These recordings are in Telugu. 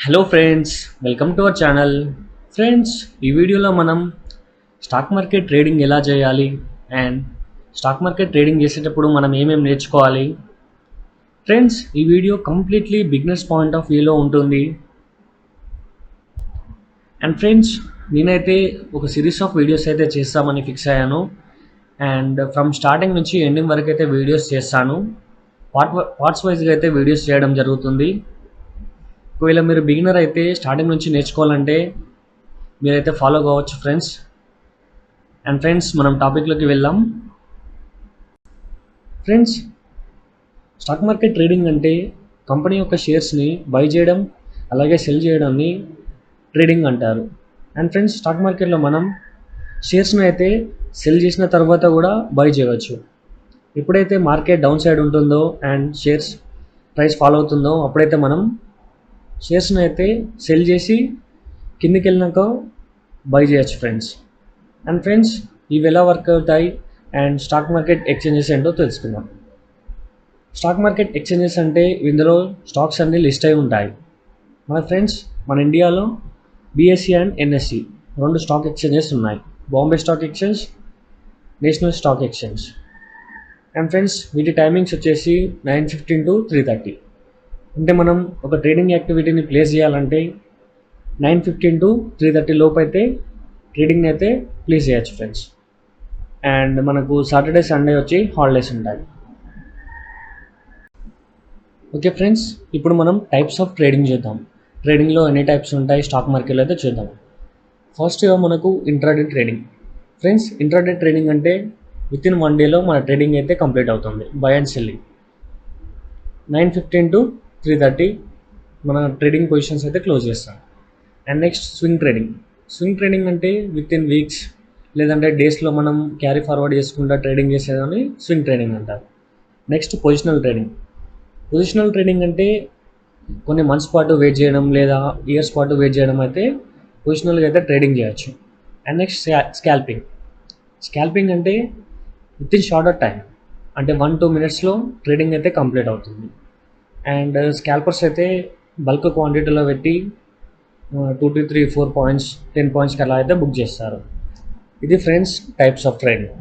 Hello friends, welcome to our channel. Friends, ఈ వీడియోలో మనం స్టాక్ మార్కెట్ ట్రేడింగ్ ఎలా చేయాలి అండ్ స్టాక్ మార్కెట్ ట్రేడింగ్ చేసేటప్పుడు మనం ఏమేమి నేర్చుకోవాలి. ఫ్రెండ్స్, ఈ video completely beginners point of వ్యూలో ఉంటుంది. అండ్ ఫ్రెండ్స్, నేనైతే ఒక సిరీస్ ఆఫ్ వీడియోస్ అయితే చేస్తామని ఫిక్స్ అయ్యాను. అండ్ ఫ్రమ్ స్టార్టింగ్ నుంచి ఎండింగ్ వరకు అయితే వీడియోస్ చేస్తాను. పార్ట్స్ వైజ్గా అయితే వీడియోస్ చేయడం జరుగుతుంది. ఒకవేళ మీరు బిగినర్ అయితే స్టార్టింగ్ నుంచి నేర్చుకోవాలంటే మీరైతే ఫాలో కావచ్చు ఫ్రెండ్స్. అండ్ ఫ్రెండ్స్, మనం టాపిక్లోకి వెళ్దాం. ఫ్రెండ్స్, స్టాక్ మార్కెట్ ట్రేడింగ్ అంటే కంపెనీ యొక్క షేర్స్ని బై చేయడం అలాగే సెల్ చేయడాన్ని ట్రేడింగ్ అంటారు. అండ్ ఫ్రెండ్స్, స్టాక్ మార్కెట్లో మనం షేర్స్ని అయితే సెల్ చేసిన తర్వాత కూడా బై చేయవచ్చు. ఎప్పుడైతే మార్కెట్ డౌన్ సైడ్ ఉంటుందో అండ్ షేర్స్ ప్రైస్ ఫాలో అవుతుందో అప్పుడైతే మనం షేర్స్ని అయితే సెల్ చేసి కిందికి వెళ్ళినాక బై చేయొచ్చు ఫ్రెండ్స్. అండ్ ఫ్రెండ్స్, ఇవి ఎలా వర్క్ అవుతాయి అండ్ స్టాక్ మార్కెట్ ఎక్స్చేంజెస్ ఏంటో తెలుసుకుందాం. స్టాక్ మార్కెట్ ఎక్స్చేంజెస్ అంటే ఇందులో స్టాక్స్ అన్నీ లిస్ట్ అయి ఉంటాయి. మన ఫ్రెండ్స్, మన ఇండియాలో బిఎస్సి అండ్ ఎన్ఎస్సి రెండు స్టాక్ ఎక్స్చేంజెస్ ఉన్నాయి. Bombay stock exchange, national stock exchange. And friends, వీటి టైమింగ్స్ వచ్చేసి 9:15 to 3:30. అంటే మనం ఒక ట్రేడింగ్ యాక్టివిటీని ప్లేస్ చేయాలంటే 9:15 to 3:30 లోపు అయితే ట్రేడింగ్ అయితే ప్లేస్ చేయొచ్చు ఫ్రెండ్స్. అండ్ మనకు సాటర్డే సండే వచ్చి హాలిడేస్ ఉంటాయి. ఓకే ఫ్రెండ్స్, ఇప్పుడు మనం టైప్స్ ఆఫ్ ట్రేడింగ్ చూద్దాం. ట్రేడింగ్లో ఎన్ని టైప్స్ ఉంటాయి స్టాక్ మార్కెట్లో అయితే చూద్దాం. ఫస్ట్గా మనకు intraday trading. Friends, intraday trading అంటే విత్ ఇన్ 1 డేలో మన ట్రేడింగ్ అయితే కంప్లీట్ అవుతుంది. బై అండ్ సెల్లింగ్ 9:15 to 3:30 మన ట్రేడింగ్ పొజిషన్స్ అయితే క్లోజ్ చేస్తాం. And next swing trading. Swing trading అంటే విత్ ఇన్ వీక్స్ లేదంటే డేస్లో మనం క్యారీ ఫార్వర్డ్ చేసుకుంటా ట్రేడింగ్ చేసేదని స్వింగ్ ట్రేడింగ్ అంటారు. Next positional trading. Positional trading అంటే కొన్ని మంత్స్ పాటు వెయిట్ చేయడం లేదా ఇయర్స్ పాటు వెయిట్ చేయడం అయితే పొజిషనల్గా అయితే ట్రేడింగ్ చేయొచ్చు. And next scalping. స్కాల్పింగ్ అంటే విత్ ఇన్ షార్టర్ టైం అంటే 1-2 మినిట్స్లో ట్రేడింగ్ అయితే కంప్లీట్ అవుతుంది. అండ్ స్కాల్పర్స్ అయితే బల్క్ క్వాంటిటీలో పెట్టి 2-3-4 పాయింట్స్ 10 పాయింట్స్కి అలా అయితే బుక్ చేస్తారు. ఇది friends types of trading.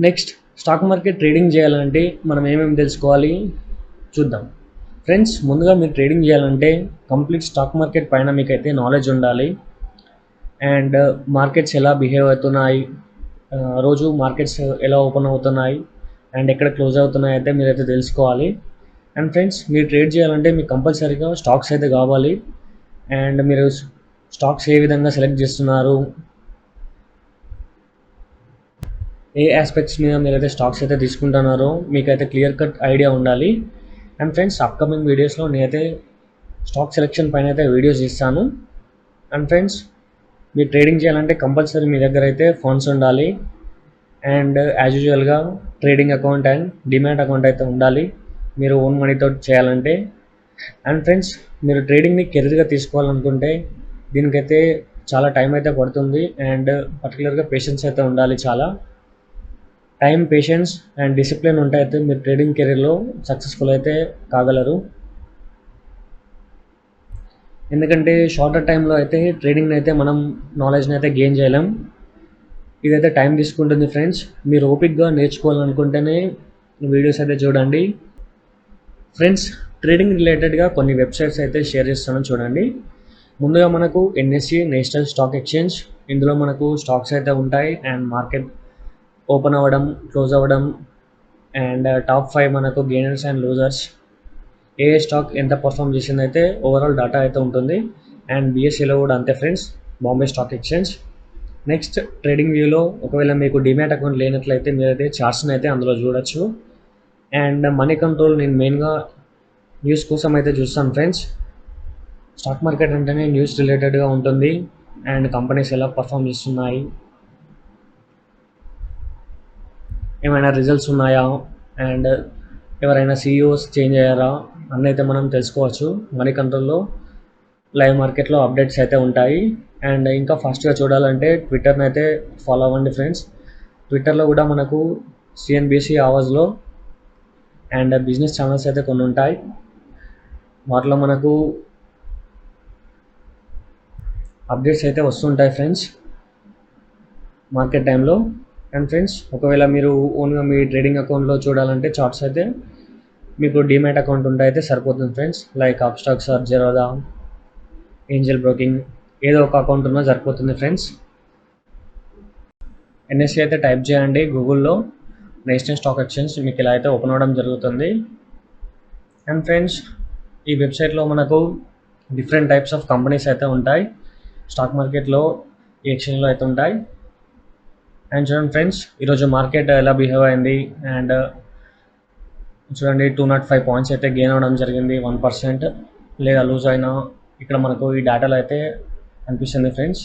Next, stock market trading చేయాలంటే మనం ఏమేమి తెలుసుకోవాలి చూద్దాం. ఫ్రెండ్స్, ముందుగా మీరు ట్రేడింగ్ చేయాలంటే కంప్లీట్ స్టాక్ మార్కెట్ పైన మీకైతే నాలెడ్జ్ ఉండాలి. అండ్ మార్కెట్స్ ఎలా బిహేవ్ అవుతున్నాయి, రోజు మార్కెట్స్ ఎలా ఓపెన్ అవుతున్నాయి అండ్ ఎక్కడ క్లోజ్ అవుతున్నాయి అయితే మీరైతే తెలుసుకోవాలి. అండ్ ఫ్రెండ్స్, మీరు ట్రేడ్ చేయాలంటే మీకు కంపల్సరీగా స్టాక్స్ అయితే కావాలి. అండ్ మీరు స్టాక్స్ ఏ విధంగా సెలెక్ట్ చేస్తున్నారు, ఏ ఆస్పెక్ట్స్ మీద మీరైతే స్టాక్స్ అయితే తీసుకుంటున్నారో మీకైతే క్లియర్ కట్ ఐడియా ఉండాలి. అండ్ ఫ్రెండ్స్, అప్కమింగ్ వీడియోస్లో నేనైతే స్టాక్ సెలెక్షన్ పైన అయితే వీడియోస్ ఇస్తాను. అండ్ ఫ్రెండ్స్, మీరు ట్రేడింగ్ చేయాలంటే కంపల్సరీ మీ దగ్గర అయితే ఫండ్స్ ఉండాలి. అండ్ యాజ్ యూజువల్గా trading account and demat account అయితే ఉండాలి మీరు ఓన్ మనీతో చేయాలంటే. అండ్ ఫ్రెండ్స్, మీరు ట్రేడింగ్ని కెరీర్గా తీసుకోవాలనుకుంటే దీనికైతే చాలా టైం అయితే పడుతుంది. అండ్ పర్టికులర్గా పేషెన్స్ అయితే ఉండాలి. చాలా టైం, పేషెన్స్ అండ్ డిసిప్లిన్ ఉంటే అయితే మీరు ట్రేడింగ్ కెరీర్లో సక్సెస్ఫుల్ అయితే కాగలరు. ఎందుకంటే షార్టర్ టైంలో అయితే ట్రేడింగ్ని అయితే మనం నాలెడ్జ్ని అయితే గెయిన్ చేయలేం. ఇదైతే టైం తీసుకుంటుంది ఫ్రెండ్స్. మీరు ఓపిక్గా నేర్చుకోవాలనుకుంటేనే వీడియోస్ అయితే చూడండి. ఫ్రెండ్స్, ట్రేడింగ్ రిలేటెడ్గా కొన్ని వెబ్సైట్స్ అయితే షేర్ చేస్తాను చూడండి. ముందుగా మనకు ఎన్ఎస్సి, నేషనల్ స్టాక్ ఎక్స్చేంజ్. ఇందులో మనకు స్టాక్స్ అయితే ఉంటాయి అండ్ మార్కెట్ ఓపెన్ అవ్వడం, క్లోజ్ అవ్వడం అండ్ టాప్ 5 మనకు gainers and losers, A stock ఎంత పర్ఫామ్ చేసిందైతే ఓవరాల్ డేటా అయితే ఉంటుంది. అండ్ బిఎస్సిలో కూడా అంతే friends, Bombay stock exchange. Next, trading వ్యూలో ఒకవేళ మీకు డిమాట్ అకౌంట్ లేనట్లయితే మీరైతే చార్ట్స్ని అయితే అందులో చూడొచ్చు. అండ్ మనీ కంట్రోల్ నేను మెయిన్గా న్యూస్ కోసం అయితే చూస్తాను ఫ్రెండ్స్. స్టాక్ మార్కెట్ అంటేనే న్యూస్ రిలేటెడ్గా ఉంటుంది. అండ్ కంపెనీస్ ఎలా పర్ఫామ్ చేస్తున్నాయి, ఏమైనా రిజల్ట్స్ ఉన్నాయా అండ్ ఎవరైనా సీఈఓస్ చేంజ్ అయ్యారా అన్నీ అయితే మనం తెలుసుకోవచ్చు. మనీ కంట్రోల్లో లైవ్ మార్కెట్లో అప్డేట్స్ అయితే ఉంటాయి. అండ్ ఇంకా ఫాస్ట్గా చూడాలంటే ట్విట్టర్ని అయితే ఫాలో అవ్వండి ఫ్రెండ్స్. ట్విట్టర్లో కూడా మనకు సిఎన్బిసి ఆవాజ్లో అండ్ బిజినెస్ ఛానల్స్ అయితే కొన్ని ఉంటాయి. వాటిలో మనకు అప్డేట్స్ అయితే వస్తుంటాయి ఫ్రెండ్స్ మార్కెట్ టైంలో. అండ్ ఫ్రెండ్స్, ఒకవేళ మీరు ఓన్గా మీ ట్రేడింగ్ అకౌంట్లో చూడాలంటే చార్ట్స్ అయితే మీకు డీమ్యాట్ అకౌంట్ ఉంటే అయితే సరిపోతుంది friends. Like Upstox or Zerodha, Angel Broking, ఏదో ఒక అకౌంట్ ఉన్నా సరిపోతుంది ఫ్రెండ్స్. ఎన్ఎస్సి అయితే టైప్ చేయండి గూగుల్లో, నేషనల్ స్టాక్ ఎక్స్చేంజ్ మీకు ఇలా అయితే ఓపెన్ అవ్వడం జరుగుతుంది. అండ్ ఫ్రెండ్స్, ఈ వెబ్సైట్లో మనకు డిఫరెంట్ టైప్స్ ఆఫ్ కంపెనీస్ అయితే ఉంటాయి స్టాక్ మార్కెట్లో, ఈ ఎక్స్చేంజ్లో అయితే ఉంటాయి. అండ్ చూడండి ఫ్రెండ్స్, ఈరోజు మార్కెట్ ఎలా బిహేవ్ అయింది. అండ్ చూడండి 205 పాయింట్స్ అయితే గెయిన్ అవ్వడం జరిగింది, 1%. లేదా లూజ్ అయినా ఇక్కడ మనకు ఈ డేటాలో అయితే అనిపిస్తుంది ఫ్రెండ్స్.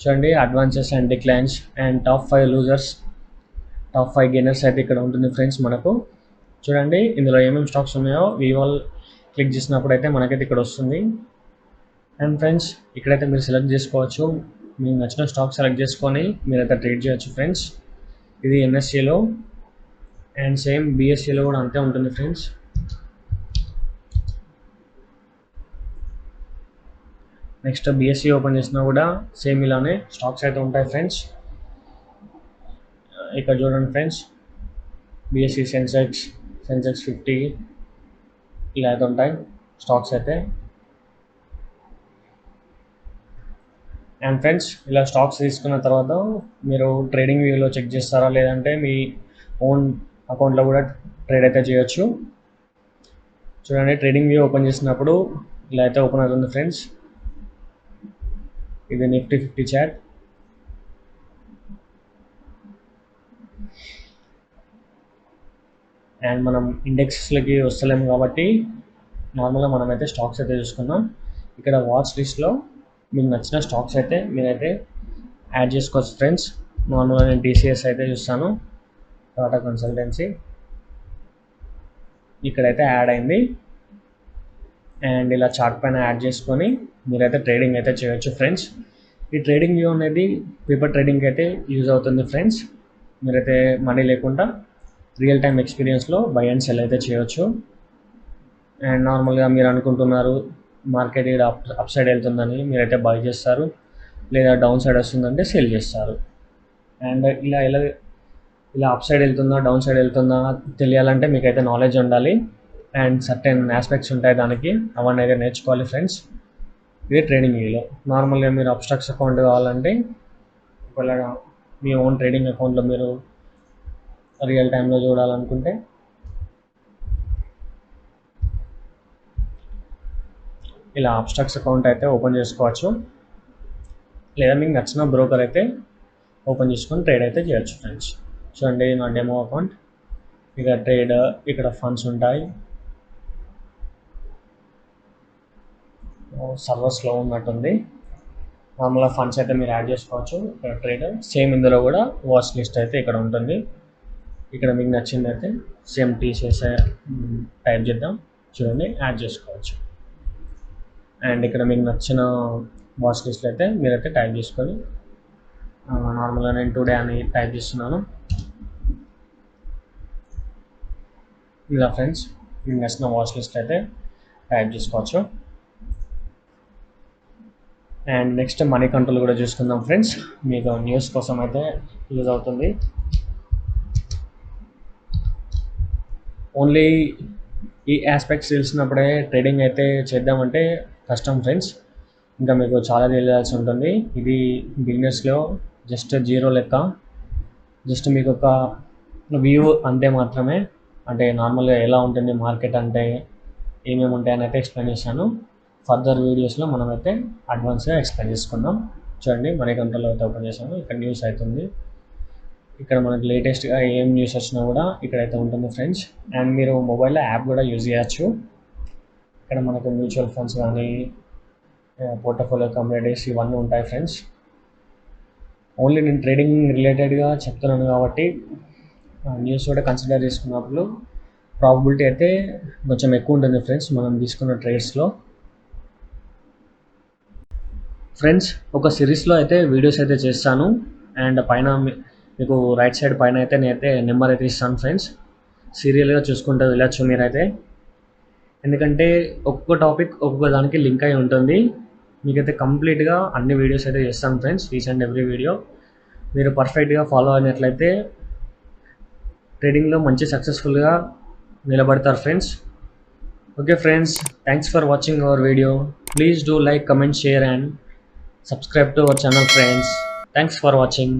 చూడండి advances and declines and top 5 losers, top 5 gainers అయితే ఇక్కడ ఉంటుంది ఫ్రెండ్స్. మనకు చూడండి ఇందులో ఏమేమి స్టాక్స్ ఉన్నాయో వివాల్ క్లిక్ చేసినప్పుడు అయితే మనకైతే ఇక్కడ వస్తుంది. అండ్ ఫ్రెండ్స్, ఇక్కడైతే మీరు సెలెక్ట్ చేసుకోవచ్చు, మీకు నచ్చిన స్టాక్ సెలెక్ట్ చేసుకొని మీరైతే ట్రేడ్ చేయొచ్చు ఫ్రెండ్స్. ఇది ఎన్ఎస్సిలో. అండ్ సేమ్ బిఎస్సిలో కూడా అంతే ఉంటుంది ఫ్రెండ్స్. నెక్స్ట్ బిఎస్సి ఓపెన్ చేసినా కూడా సేమ్ ఇలానే స్టాక్స్ అయితే ఉంటాయి ఫ్రెండ్స్. ఇక్కడ చూడండి ఫ్రెండ్స్, బిఎస్సి సెన్సెక్స్ 50 ఇలా అయితే ఉంటాయి స్టాక్స్ అయితే. అండ్ ఫ్రెండ్స్, ఇలా స్టాక్స్ తీసుకున్న తర్వాత మీరు ట్రేడింగ్ వ్యూలో చెక్ చేస్తారా, లేదంటే మీ ఓన్ అకౌంట్లో కూడా ట్రేడ్ అయితే చేయొచ్చు. చూడండి ట్రేడింగ్ వ్యూ ఓపెన్ చేసినప్పుడు ఇలా అయితే ఓపెన్ అవుతుంది ఫ్రెండ్స్. ఇది నిఫ్టీ 50 చాట్. అండ్ మనం ఇండెక్స్లకి వస్తలేము కాబట్టి నార్మల్గా మనమైతే స్టాక్స్ అయితే చూసుకున్నాం. ఇక్కడ వాచ్ లిస్ట్లో మీకు నచ్చిన స్టాక్స్ అయితే మీరైతే యాడ్ చేసుకోవచ్చు ఫ్రెండ్స్. నార్మల్గా నేను టీసీఎస్ అయితే చూస్తాను, టాటా కన్సల్టెన్సీ. ఇక్కడైతే యాడ్ అయింది. అండ్ ఇలా చార్ట్ పైన యాడ్ చేసుకొని మీరైతే ట్రేడింగ్ అయితే చేయొచ్చు ఫ్రెండ్స్. ఈ ట్రేడింగ్ వ్యూ అనేది పేపర్ ట్రేడింగ్ అయితే యూజ్ అవుతుంది ఫ్రెండ్స్. మీరైతే మనీ లేకుండా రియల్ టైమ్ ఎక్స్పీరియన్స్లో బై అండ్ సెల్ అయితే చేయొచ్చు. అండ్ నార్మల్గా మీరు అనుకుంటున్నారు మార్కెట్ ఇక్కడ అప్ సైడ్ వెళ్తుందని, మీరైతే బై చేస్తారు. లేదా డౌన్ సైడ్ వస్తుందంటే సెల్ చేస్తారు. అండ్ ఇలా అప్ సైడ్ వెళ్తుందా డౌన్ సైడ్ వెళ్తుందా తెలియాలంటే మీకైతే నాలెడ్జ్ ఉండాలి. అండ్ సర్టెన్ ఆస్పెక్ట్స్ ఉంటాయి దానికి, అవన్నీ అయితే నేర్చుకోవాలి ఫ్రెండ్స్. ఇది ట్రేడింగ్ వ్యూలో. నార్మల్గా మీరు అబ్స్ట్రాక్ట్స్ అకౌంట్ కావాలంటే ఒకవేళ మీ ఓన్ ట్రేడింగ్ అకౌంట్లో మీరు రియల్ టైంలో చూడాలనుకుంటే ఇలా అబ్స్ట్రాక్ట్స్ అకౌంట్ అయితే ఓపెన్ చేసుకోవచ్చు. లేదా మీకు నచ్చిన బ్రోకర్ అయితే ఓపెన్ చేసుకొని ట్రేడ్ అయితే చేయొచ్చు ఫ్రెండ్స్. చూడండి నా డెమో అకౌంట్. ఇక ట్రేడ్, ఇక్కడ ఫండ్స్ ఉంటాయి. సర్వర్ స్లో ఉన్నట్టుంది. నార్మల్గా ఫండ్స్ అయితే మీరు యాడ్ చేసుకోవచ్చు. ఇక్కడ ట్రేడ్ సేమ్, ఇందులో కూడా వాచ్ లిస్ట్ అయితే ఇక్కడ ఉంటుంది. ఇక్కడ మీకు నచ్చింది అయితే సేమ్ టీసీఎస్ టైప్ చేద్దాం. చూడండి యాడ్ చేసుకోవచ్చు. అండ్ ఇక్కడ మీకు నచ్చిన వాచ్ లిస్ట్లో అయితే మీరైతే టైప్ చేసుకొని, నార్మల్గా నేను టుడే అని టైప్ చేస్తున్నాను. ఇలా ఫ్రెండ్స్ మీకు నచ్చిన వాచ్ లిస్ట్ అయితే టైప్ చేసుకోవచ్చు. అండ్ నెక్స్ట్ మనీ కంట్రోల్ కూడా చూసుకుందాం ఫ్రెండ్స్. మీకు న్యూస్ కోసం అయితే యూజ్ అవుతుంది. ఓన్లీ ఈ ఆస్పెక్ట్స్ తెలిసినప్పుడే ట్రేడింగ్ అయితే చేద్దామంటే కష్టం ఫ్రెండ్స్. ఇంకా మీకు చాలా తెలియాల్సి ఉంటుంది. ఇది బిజినెస్లో జస్ట్ జీరో లెక్క, జస్ట్ మీకు ఒక వ్యూ అంతే మాత్రమే. అంటే నార్మల్గా ఎలా ఉంటుంది మార్కెట్ అంటే ఏమేమి ఉంటాయని అయితే ఎక్స్ప్లెయిన్ చేశాను. ఫర్దర్ వీడియోస్లో మనమైతే అడ్వాన్స్గా ఎక్స్ప్లెయిన్ చేసుకుందాం. చూడండి మనీ కంట్రోల్ అయితే ఓపెన్ చేశాను. ఇక్కడ న్యూస్ అవుతుంది. ఇక్కడ మనకి లేటెస్ట్గా ఏం న్యూస్ వచ్చినా కూడా ఇక్కడైతే ఉంటుంది ఫ్రెండ్స్. అండ్ మీరు మొబైల్లో యాప్ కూడా యూజ్ చేయొచ్చు. ఇక్కడ మనకు మ్యూచువల్ ఫండ్స్ కానీ పోర్ట్ఫోలియో కమ్యూనిటీస్ ఇవన్నీ ఉంటాయి ఫ్రెండ్స్. ఓన్లీ నేను ట్రేడింగ్ రిలేటెడ్గా చెప్తున్నాను కాబట్టి న్యూస్ కూడా కన్సిడర్ చేసుకున్నప్పుడు ప్రాబబిలిటీ అయితే కొంచెం ఎక్కువ ఉంటుంది ఫ్రెండ్స్ మనం తీసుకున్న ట్రేడ్స్లో. ఫ్రెండ్స్, ఒక సిరీస్లో అయితే వీడియోస్ అయితే చేస్తాను. అండ్ పైన మీకు రైట్ సైడ్ పైన అయితే నేనైతే నెంబర్ అయితే ఇస్తాను ఫ్రెండ్స్. సీరియల్గా చూసుకుంటూ వెళ్ళచ్చు మీరైతే. ఎందుకంటే ఒక్కొక్క టాపిక్ ఒక్కొక్క దానికి లింక్ అయి ఉంటుంది. మీకైతే కంప్లీట్గా అన్ని వీడియోస్ అయితే చేస్తాను friends, each and every video మీరు పర్ఫెక్ట్గా ఫాలో అయినట్లయితే ట్రేడింగ్లో మంచి సక్సెస్ఫుల్గా నిలబడతారు friends. Okay friends, thanks for watching our video. Please do like, comment, share and subscribe to our channel friends. Thanks for watching.